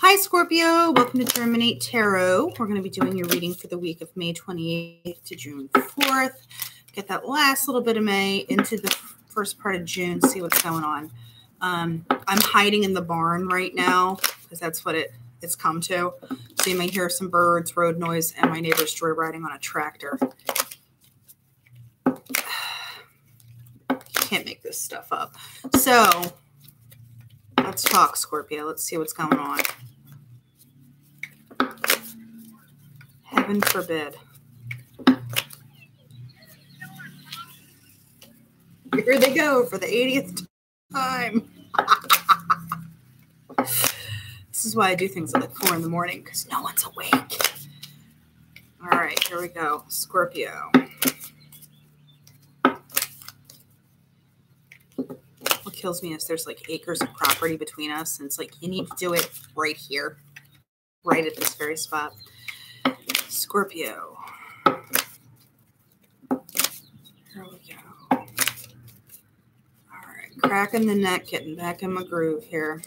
Hi, Scorpio. Welcome to Germinate Tarot. We're going to be doing your reading for the week of May 28th to June 4th. Get that last little bit of May into the first part of June, see what's going on. I'm hiding in the barn right now because that's what it's come to. So you may hear some birds, road noise, and my neighbor's joyriding on a tractor. Can't make this stuff up. So let's talk, Scorpio. Let's see what's going on. Heaven forbid. Here they go for the 80th time. This is why I do things at like 4 in the morning, because no one's awake. All right, here we go. Scorpio. What kills me is there's like acres of property between us, and it's like you need to do it right here, right at this very spot. Scorpio. Here we go. All right, cracking the neck, getting back in my groove here.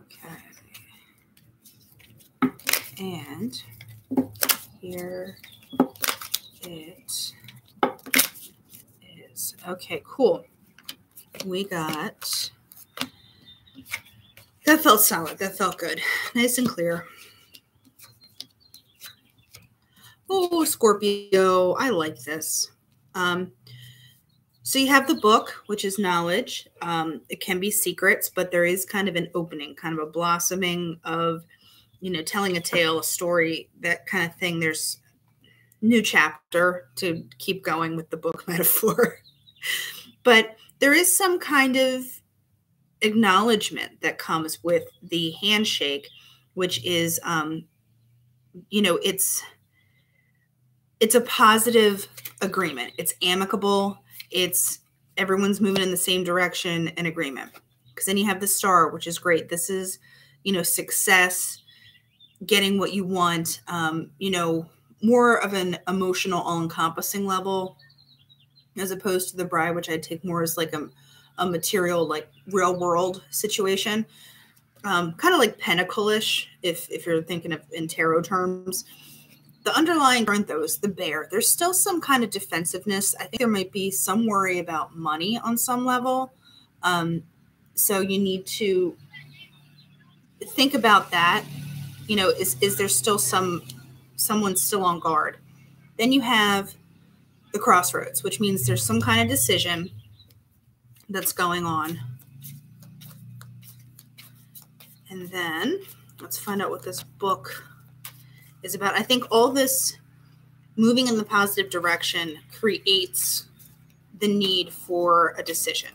Okay. And here it is. Okay, cool. We got... That felt solid. That felt good. Nice and clear. Oh, Scorpio. I like this. So you have the book, which is knowledge. It can be secrets, but there is kind of an opening, kind of a blossoming of, you know, telling a tale, a story, that kind of thing. There's new chapter to keep going with the book metaphor. But there is some kind of acknowledgement that comes with the handshake, which is, you know, it's a positive agreement. It's amicable. It's everyone's moving in the same direction and agreement. Because then you have the star, which is great. This is, you know, success, getting what you want, you know, more of an emotional, all-encompassing level, as opposed to the bride, which I take more as like a material, like real world situation, kind of like Pentacle-ish, if you're thinking of in tarot terms. The underlying aren't those, the bear. There's still some kind of defensiveness. I think there might be some worry about money on some level. So you need to think about that. You know, is there still someone still on guard? Then you have the crossroads, which means there's some kind of decision that's going on. And then let's find out what this book is about. I think all this moving in the positive direction creates the need for a decision.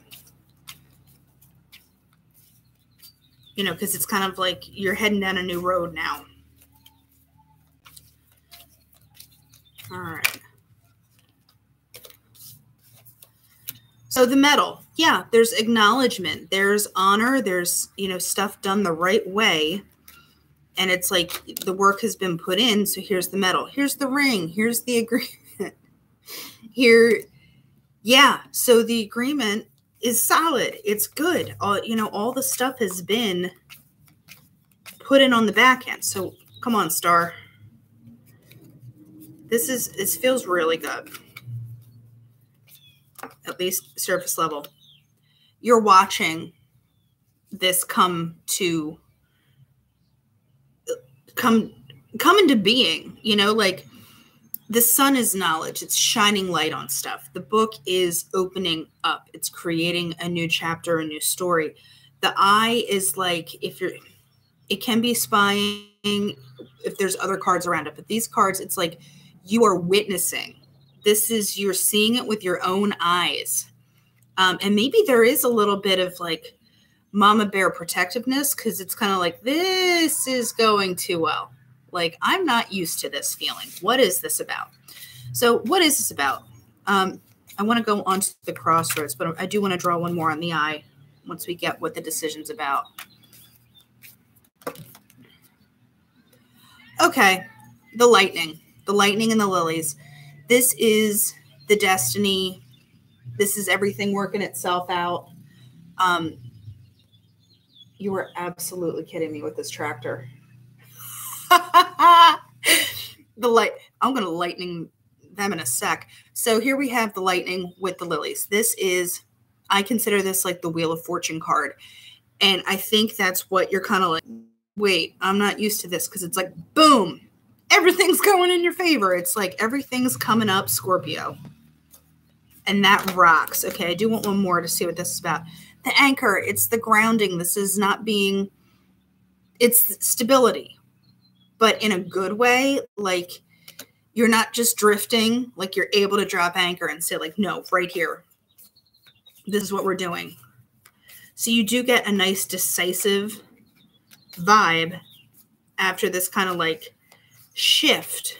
You know, because it's kind of like you're heading down a new road now. All right. So the medal, yeah, there's acknowledgement, there's honor, there's, you know, stuff done the right way. And it's like the work has been put in. So here's the medal, here's the ring, here's the agreement. Here, yeah, so the agreement is solid. It's good. You know, all the stuff has been put in on the back end. So come on, star. This feels really good. At least surface level. You're watching this come into being, you know, like the sun is knowledge. It's shining light on stuff. The book is opening up. It's creating a new chapter, a new story. The eye is like, it can be spying if there's other cards around it, but these cards, it's like you are witnessing. You're seeing it with your own eyes. And maybe there is a little bit of like mama bear protectiveness, because it's kind of like, this is going too well. Like, I'm not used to this feeling. What is this about? So what is this about? I want to go on to the crossroads, but I do want to draw one more on the eye once we get what the decision's about. Okay, the lightning and the lilies. This is the destiny. This is everything working itself out. You were absolutely kidding me with this tractor. The light, I'm going to lightning them in a sec. So here we have the lightning with the lilies. This is, I consider this like the Wheel of Fortune card. And I think that's what you're kind of like, wait, I'm not used to this, because it's like, boom, everything's going in your favor. It's like everything's coming up, Scorpio. And that rocks. Okay, I do want one more to see what this is about. The anchor, it's the grounding. This is not being, it's stability, but in a good way. Like, you're not just drifting, like you're able to drop anchor and say like, no, right here, this is what we're doing. So you do get a nice decisive vibe after this kind of like shift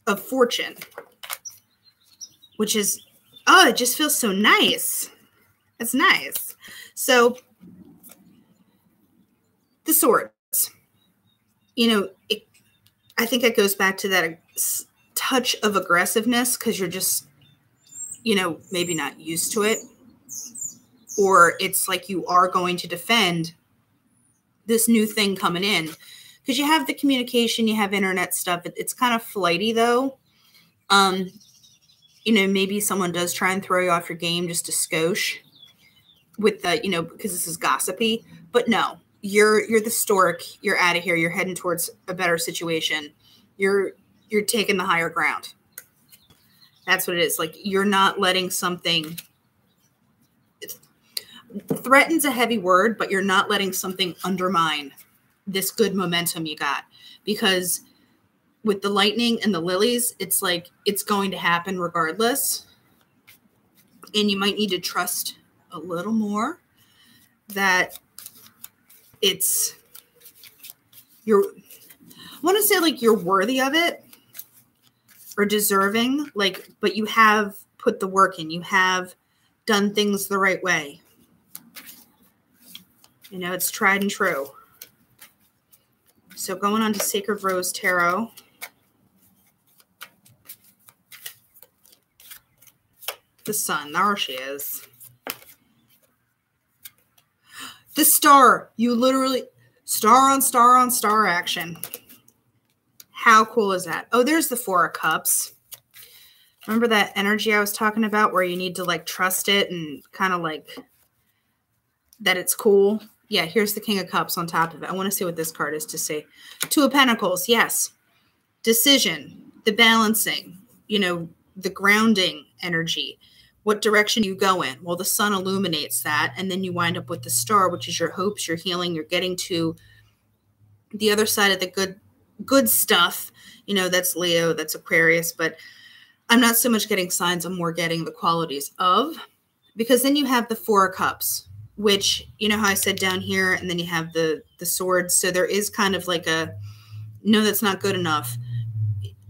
of fortune, which is, oh, it just feels so nice. It's nice. So the swords, you know, I think it goes back to that touch of aggressiveness, because you're just, you know, maybe not used to it, or it's like you are going to defend this new thing coming in, because you have the communication, you have internet stuff. It's kind of flighty though. You know, maybe someone does try and throw you off your game just to skosh with the, you know, because this is gossipy, but no, you're the stork, you're out of here, you're heading towards a better situation. You're taking the higher ground. That's what it is. Like, you're not letting something, threaten's a heavy word, but you're not letting something undermine this good momentum you got. Because with the lightning and the lilies, it's like, it's going to happen regardless. And you might need to trust a little more that it's, I want to say like you're worthy of it or deserving, like, but you have put the work in, you have done things the right way. You know, it's tried and true. So going on to Sacred Rose Tarot. The sun, there she is. The star, you literally, star on star on star action. How cool is that? Oh, there's the Four of Cups. Remember that energy I was talking about where you need to like trust it and kind of like that it's cool? Yeah, here's the King of Cups on top of it. I want to see what this card is to say. Two of Pentacles, yes. Decision, the balancing, you know, the grounding energy. What direction you go in? Well, the sun illuminates that, and then you wind up with the star, which is your hopes, your healing. You're getting to the other side of the good stuff. You know, that's Leo, that's Aquarius, but I'm not so much getting signs. I'm more getting the qualities of, because then you have the Four of Cups, which, you know how I said down here, and then you have the swords. So there is kind of like a, no, that's not good enough.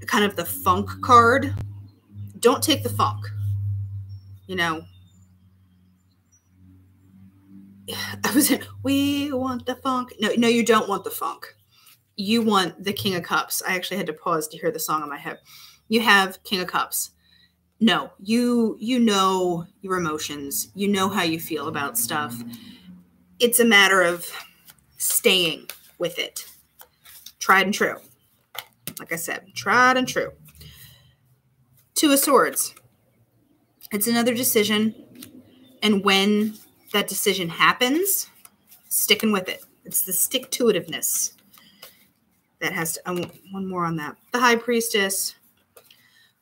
Kind of the funk card. Don't take the funk. You know, we want the funk. No, you don't want the funk. You want the King of Cups. I actually had to pause to hear the song in my head. You have King of Cups. No, you know your emotions. You know how you feel about stuff. It's a matter of staying with it. Tried and true. Like I said, tried and true. Two of Swords. It's another decision. And when that decision happens, sticking with it. It's the stick-to-itiveness that has to, one more on that. The High Priestess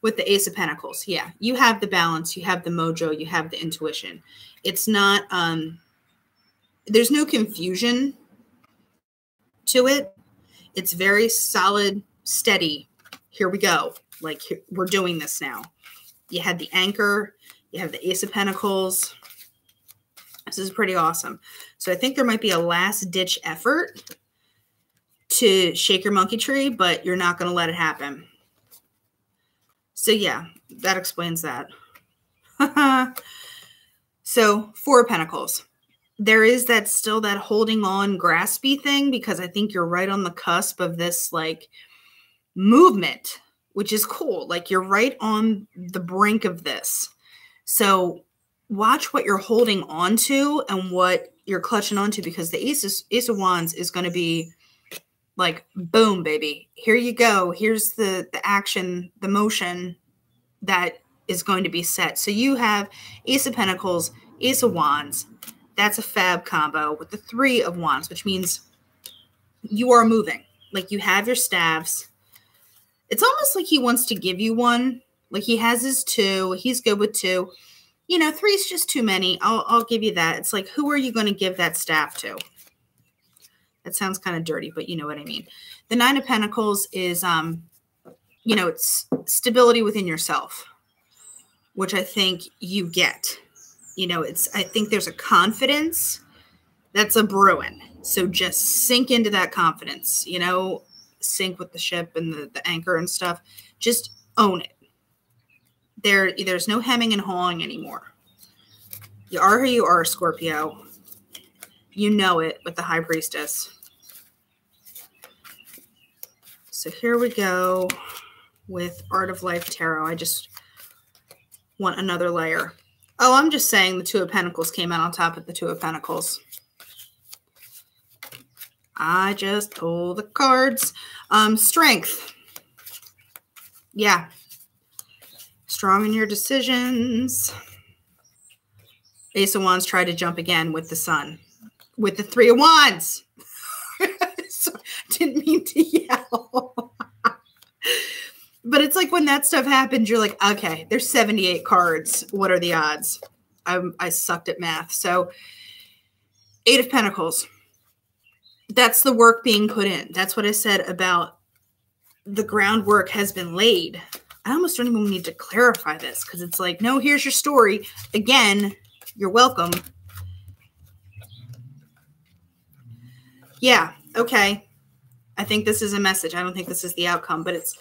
with the Ace of Pentacles. Yeah, you have the balance, you have the mojo, you have the intuition. It's not, there's no confusion to it. It's very solid, steady. Here we go. Like, we're doing this now. You had the anchor, you have the Ace of Pentacles. This is pretty awesome. So I think there might be a last-ditch effort to shake your monkey tree, but you're not going to let it happen. So yeah, that explains that. So Four of Pentacles. There is that still that holding on graspy thing, because I think you're right on the cusp of this like movement, which is cool. Like, you're right on the brink of this. So watch what you're holding on to and what you're clutching onto, because the Ace of Wands is going to be like, boom, baby. Here you go. Here's the action, the motion that is going to be set. So you have Ace of Pentacles, Ace of Wands. That's a fab combo with the Three of Wands, which means you are moving. Like, you have your staves. It's almost like he wants to give you one. Like, he has his two. He's good with two. You know, three's just too many. I'll give you that. It's like, who are you going to give that staff to? That sounds kind of dirty, but you know what I mean. The Nine of Pentacles is, you know, it's stability within yourself, which I think you get. You know, I think there's a confidence that's a brewing. So just sink into that confidence, you know, sink with the ship and the anchor and stuff. Just own it. There's no hemming and hawing anymore. You are who you are, Scorpio. You know it with the High Priestess. So here we go with Art of Life Tarot. I just want another layer. Oh, I'm just saying the Two of Pentacles came out on top of the Two of Pentacles. I just pull the cards. Strength. Yeah. Strong in your decisions. Ace of Wands tried to jump again with the Sun. With the Three of Wands. So, didn't mean to yell. But it's like when that stuff happens, you're like, okay, there's 78 cards. What are the odds? I sucked at math. So, Eight of Pentacles. That's the work being put in. That's what I said about the groundwork has been laid. I almost don't even need to clarify this, because it's like, no, here's your story. Again, you're welcome. Yeah, okay. I think this is a message. I don't think this is the outcome, but it's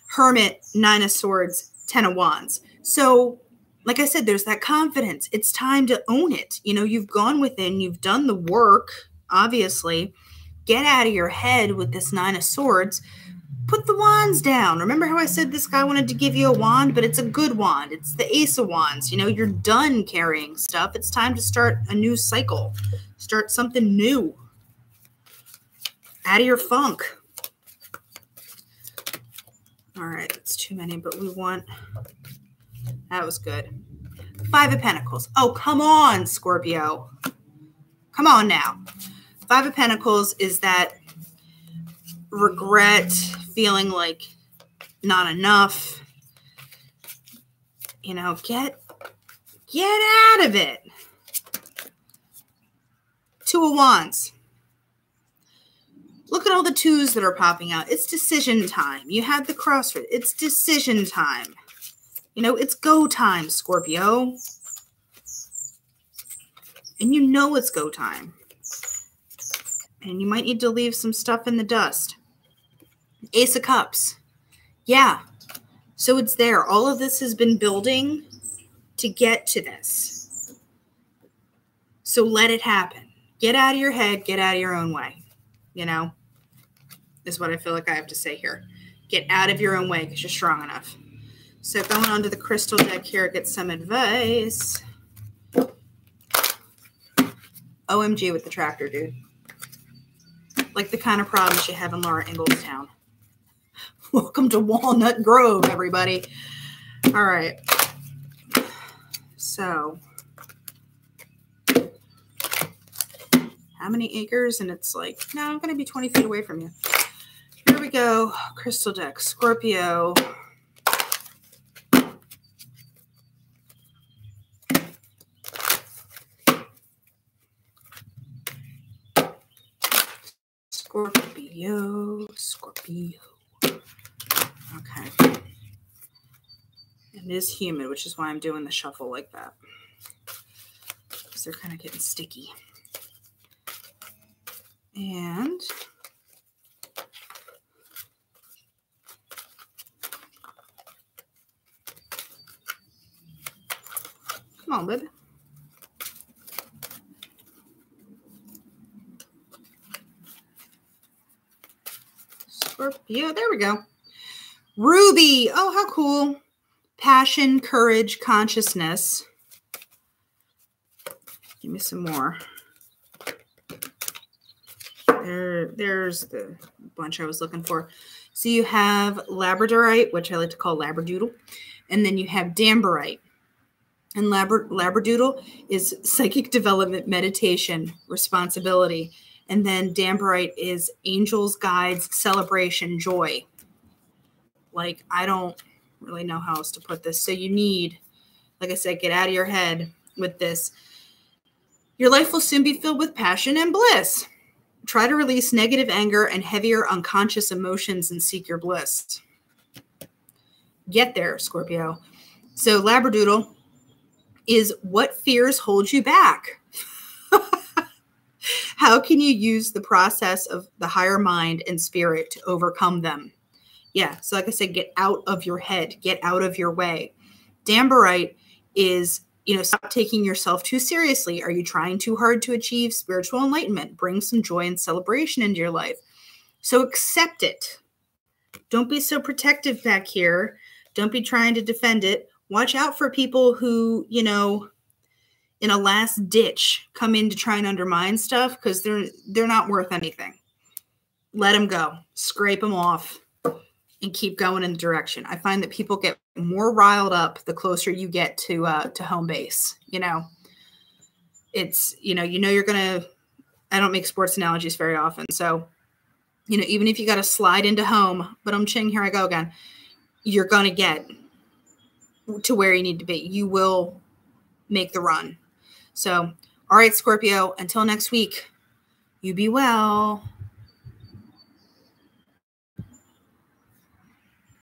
Hermit, Nine of Swords, Ten of Wands. So, like I said, there's that confidence. It's time to own it. You know, you've gone within, you've done the work, obviously. Get out of your head with this Nine of Swords. Put the wands down. Remember how I said this guy wanted to give you a wand, but it's a good wand. It's the Ace of Wands. You know, you're done carrying stuff. It's time to start a new cycle. Start something new. Out of your funk. All right, that's too many, but we want... That was good. Five of Pentacles. Oh, come on, Scorpio. Come on now. Five of Pentacles is that regret, feeling like not enough. You know, get out of it. Two of Wands. Look at all the twos that are popping out. It's decision time. You had the crossroad. It's decision time. You know, it's go time, Scorpio. And you know it's go time. And you might need to leave some stuff in the dust. Ace of Cups. Yeah. So it's there. All of this has been building to get to this. So let it happen. Get out of your head. Get out of your own way. You know, is what I feel like I have to say here. Get out of your own way because you're strong enough. So going on to the crystal deck here, get some advice. OMG with the tractor, dude. Like the kind of problems you have in Laura Ingalls Town. Welcome to Walnut Grove, everybody. All right. So, how many acres? And it's like, no, I'm going to be 20 feet away from you. Here we go. Crystal deck, Scorpio. Scorpio. Okay. It is humid, which is why I'm doing the shuffle like that. Because they're kind of getting sticky. And come on, baby. Scorpio, there we go. Ruby. Oh, how cool. Passion, courage, consciousness. Give me some more. There's the bunch I was looking for. So you have labradorite, which I like to call labradoodle, and then you have dambarite. And labradoodle is psychic development, meditation, responsibility. And then dambarite is angels, guides, celebration, joy. Like, I don't really know how else to put this. So you need, like I said, get out of your head with this. Your life will soon be filled with passion and bliss. Try to release negative anger and heavier unconscious emotions and seek your bliss. Get there, Scorpio. So labradoodle is what fears hold you back. How can you use the process of the higher mind and spirit to overcome them? Yeah, so like I said, get out of your head, get out of your way. Dambarite is, stop taking yourself too seriously. Are you trying too hard to achieve spiritual enlightenment? Bring some joy and celebration into your life. So accept it. Don't be so protective back here. Don't be trying to defend it. Watch out for people who, in a last ditch come in to try and undermine stuff, because they're not worth anything. Let them go. Scrape them off and keep going in the direction. I find that people get more riled up the closer you get to home base. It's, you're going to, I don't make sports analogies very often. So, even if you got to slide into home, but here I go again, you're going to get to where you need to be. You will make the run. So, all right, Scorpio, until next week, you be well.